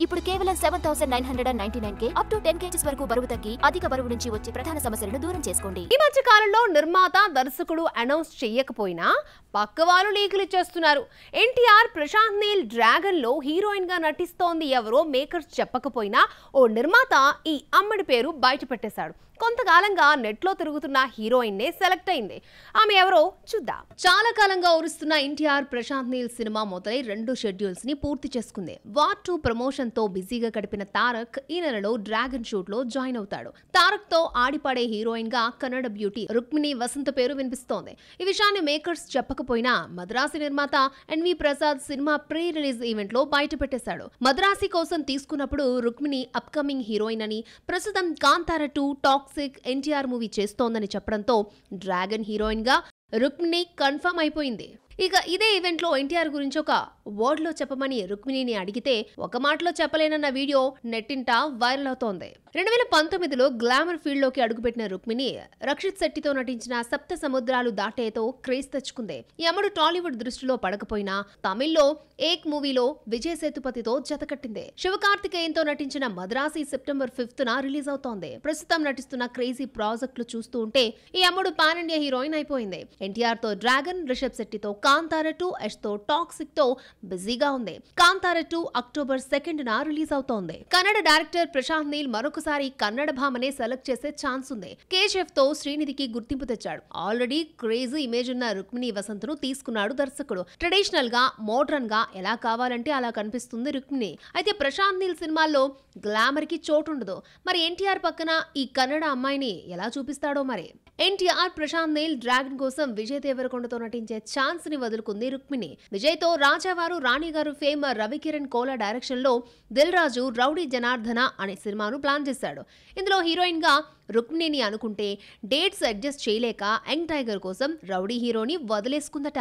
ఇప్పుడు కేవలం 7999K up to 10 kgs వరకు బరువు తగ్గి అధిక బరువు నుంచి వచ్చే ప్రధాన సమస్యలను దూరం చేసుకోండి. ఈ మధ్య కాలంలో నిర్మాత దర్శకుడు అనౌన్స్ చేయకపోయినా పక్క వాళ్ళు లీకులు ఇచ్చేస్తున్నారు. ఎన్టీఆర్ ప్రశాంత్ నీల్ డ్రాగన్ లో హీరోయిన్ గా నటిస్తోంది ఎవరో మేకర్స్ చెప్పకపోయినా ఓ నిర్మాత ఈ అమ్మడి పేరు బయట పెట్టేశాడు. కొంతకాలంగా నెట్లో తిరుగుతున్న హీరోయిన్ నే సెలెక్ట్ అయింది. ఆమె ఎవరో చూద్దాం. చాలా కాలంగా ఉరుస్తున్న ఎన్టీఆర్ ప్రశాంత్ నీల్ సినిమా మొదలై 2 షెడ్యూల్స్ ని పూర్తి చేసుకుంది. వార్ 2 ప్రమోషన్ తో బిజీగా గడిపిన తారక్ ఈ నెలలో డ్రాగన్ షూట్ లో జాయిన్ అవుతాడు. తారక్ తో ఆడిపాడే హీరోయిన్ గా కన్నడ బ్యూటీ రుక్మిణి వసంత పేరు వినిపిస్తోంది. ఈ విషయాన్ని మేకర్స్ చెప్పకపోయినా మద్రాసి నిర్మాత NV Prasad cinema pre release event లో బయట పెట్టేశాడు. మద్రాసి కోసం తీసుకున్నప్పుడు రుక్మిణి అప్కమింగ్ హీరోయిన్ అని, ప్రస్తుతం కాంతార 2 టాక్సిక్ ఎన్టీఆర్ మూవీ చేస్తోందని చెప్పడంతో డ్రాగన్ హీరోయిన్ గా రుక్మిణి కన్ఫర్మ్ అయిపోయింది. ఇక ఇదే ఈవెంట్ లో ఎన్టీఆర్ గురించి ఒక వర్డ్ లో చెప్పమని రుక్మిణిని అడిగితే ఒక మాటలో చెప్పలేనన్న వీడియో నెట్టింట వైరల్ అవుతోంది. 2019లో గ్లామర్ ఫీల్డ్ లోకి అడుగుపెట్టిన రుక్మిణి రక్షిత్ శెట్టితో నటించిన సప్త సముద్రాలు దాటేతో క్రేజ్ తెచ్చుకుంది. ఈ అమ్మడు టాలీవుడ్ దృష్టిలో పడకపోయినా తమిళ్లో ఏక్ మూవీలో విజయ్ సేతుపతితో జతకట్టింది. శివకార్తికేయన్తో నటించిన మద్రాసి సెప్టెంబర్ 5న రిలీజ్ అవుతోంది. ప్రస్తుతం నటిస్తున్న క్రేజీ ప్రాజెక్టులు చూస్తూ ఉంటే ఈ అమ్మడు పాన్ ఇండియా హీరోయిన్ అయిపోయింది. ఎన్టీఆర్ తో డ్రాగన్, రిషబ్ శెట్టితో కాంతార 2, యష్ తో టాక్సిక్ తో బిజీగా ఉంది. కాంతార 2 అక్టోబర్ 2న రిలీజ్ అవుతోంది. కన్నడ డైరెక్టర్ ప్రశాంత్ నీల్ మరొకసారి కన్నడ భామనే సెలెక్ట్ చేసే ఛాన్స్ ఉంది. కేజీఎఫ్ తో శ్రీనిధికి గుర్తింపు తెచ్చాడు. ఆల్రెడీ క్రేజీ ఇమేజ్ ఉన్న రుక్మిణి వసంతను తీసుకున్నాడు దర్శకుడు. ట్రెడిషనల్ గా, మోడ్రన్ గా ఎలా కావాలంటే అలా కనిపిస్తుంది రుక్మిణి. అయితే ప్రశాంత్ నీల్ సినిమాల్లో గ్లామర్ కి చోటుండదు. మరి ఎన్టీఆర్ పక్కన ఈ కన్నడ అమ్మాయిని ఎలా చూపిస్తాడో మరి. ఎన్టీఆర్ ప్రశాంత్ నీల్ డ్రాగన్ కోసం విజయ్ దేవరకొండతో నటించే ఛాన్స్ ని వదులుకుంది రుక్మిణి. విజయ్ తో రాజావారు, రాణి గారు ఫేమ్ రవికిరణ్ కోలా డైరెక్షన్ లో దిల్ రాజు రౌడీ జనార్దన అనే సినిమాను ప్లాన్ చేశాడు. ఇందులో హీరోయిన్ గా రుక్మిణిని అనుకుంటే డేట్స్ అడ్జస్ట్ చేయలేక యంగ్ టైగర్ కోసం రౌడీ హీరోని వదిలేసుకుందట.